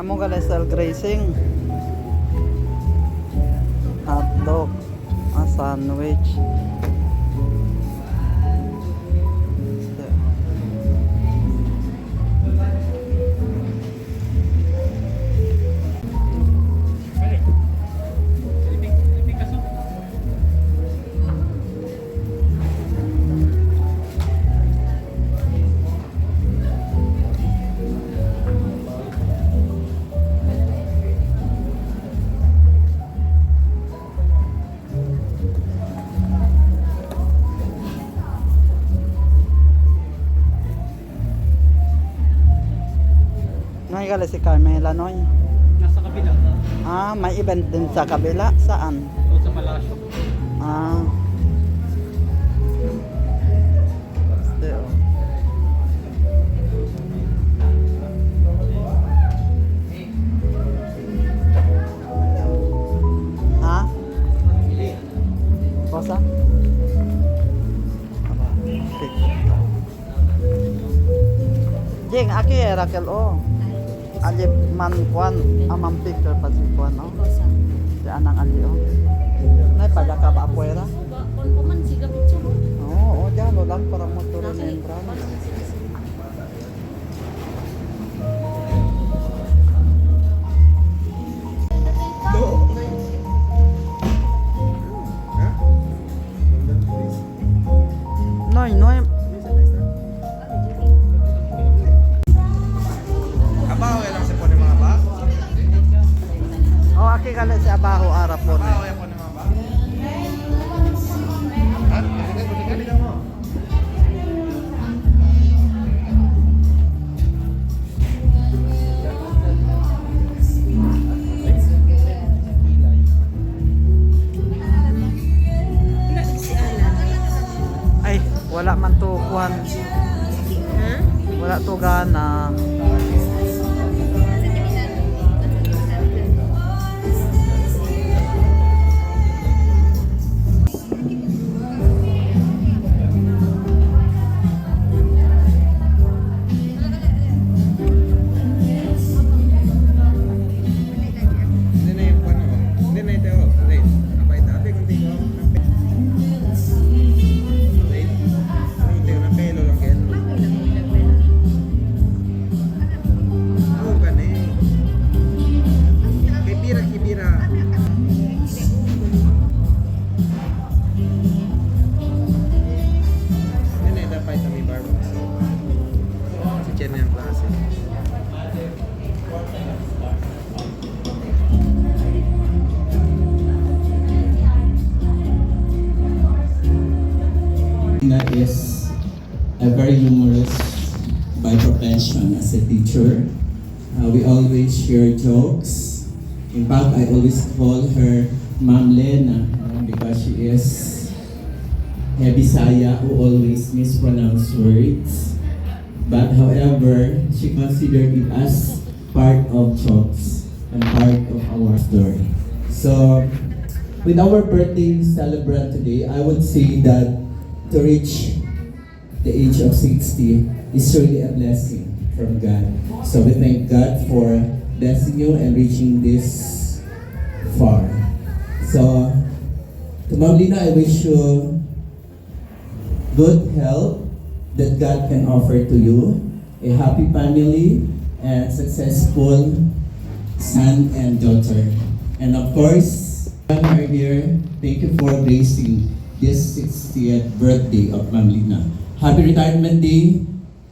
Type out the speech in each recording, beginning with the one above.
Amo galesal grazing. Hotdog. A sandwich. Nangigala si Carmela Noy. Nasa kabila. Ah, may event din sa kabila. Saan? O sa Palasyo. Ah. Este, oh. Ha? Cosa? Jeng, aki Raquel oh. Ali man kwan amam picture pa si kwan oh. Si anang ali oh. Nay pada ka ba afuera? Kuman siga picture mo. Oo, diyan lang para motor na entrance. Noy, noy. Abaho lang sa po ni mga ba? Oh, aki kala si abaho arap po. Abaho yan po ni mga ba? At, buti ka mo. Ay, wala man to kwan. Wala to gana. Hindi na yung ano. Hindi na ito. Hindi. Apay tabi kung tingin ko. Hindi. Hindi na pelo lang kayo. Oo ka na eh. Kibira, kibira. Hindi na ito apay tabi barba. Si Chen na yung klase. That is a very humorous by profession as a teacher. We always share jokes. In fact, I always call her Ma'am Lena because she is a Bisaya who always mispronounce words. But however, she considered it as part of jokes and part of our story. So, with our birthday celebrant today, I would say that to reach the age of 60 is really a blessing from God. So we thank God for blessing you and reaching this far. So, to Ma'am Lina, I wish you good health that God can offer to you, a happy family, and successful son and daughter. And of course, when we're here, thank you for gracing this 60th birthday of Ma'am Lina. Happy retirement day,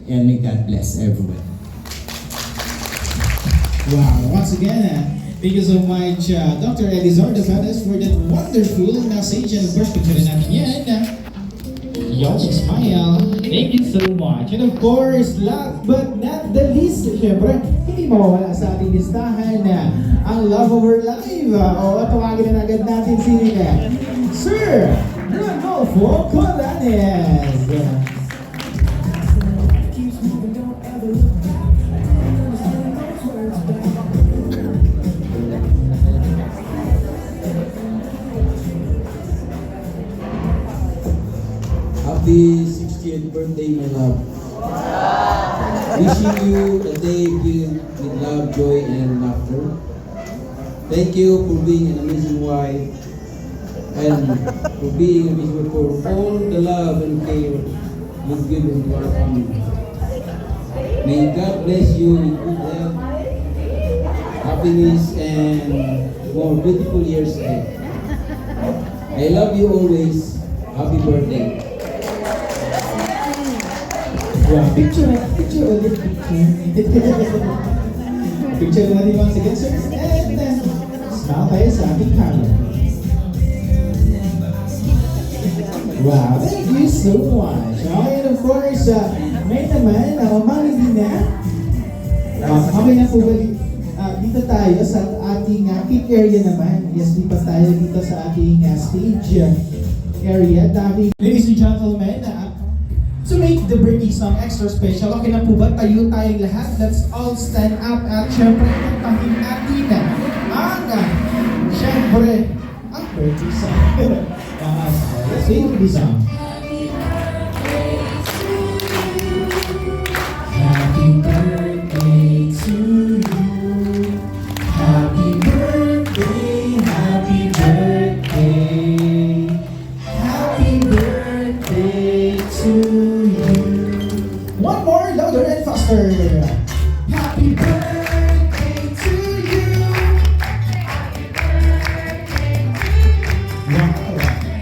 and may God bless everyone. Wow, once again, thank you so much, Dr. Elizar Defendes, for that wonderful message and perspective natin yan. Yo, smile. Thank you so much. And of course, last but not the least, syempre, hindi mawawala sa ating listahan ang love of our life. O, tawagin na agad natin si Sir Ranolfo Colanes. Happy 60th birthday, my love. Wishing you a day filled with love, joy, and laughter. Thank you for being an amazing wife and for being amazing for all the love and care you've given to our family. May God bless you with good health, happiness, and more beautiful years ahead. I love you always. Happy birthday. Wow, picture ulit, picture. Picture natin once again, sir. And smile tayo sa ating camera. Wow, thank you so much. Okay, and of course, may naman, mamangin na. Mamay na po ba dito tayo sa ating kick area naman. Yes, lipat tayo dito sa ating stage area. Ladies and gentlemen, to make the birthday song extra special, okay na po ba? Tayo tayong lahat. Let's all stand up at syempre kantahin natin syempre ang birthday song. Let's sing the song. Happy birthday to you. Happy birthday, happy birthday. Happy birthday to you. One more, louder and faster. Happy birthday to you. Wow.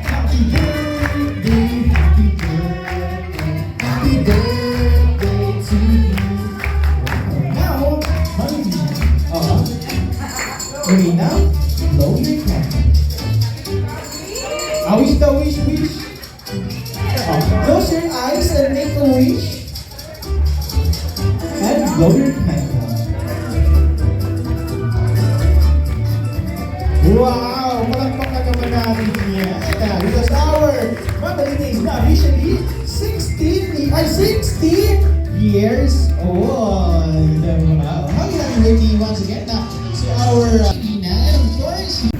Happy birthday, happy birthday. Happy birthday to you. Now, okay, now, blow your candle. Wish the wish. Close your eyes and make a wish. And blow your candle. Wow! Palakpak na naman natin yan. Because our Mabalita is now officially 16 years old. Wow! Happy birthday once again to our Ina. And of course,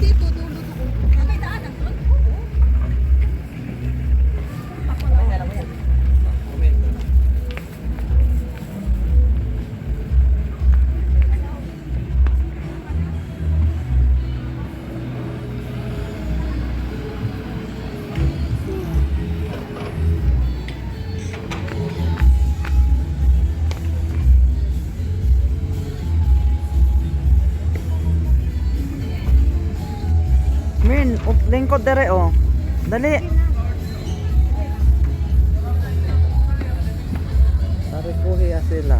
Min, lingkod dere oh. Dali. Sari kuhiya sila.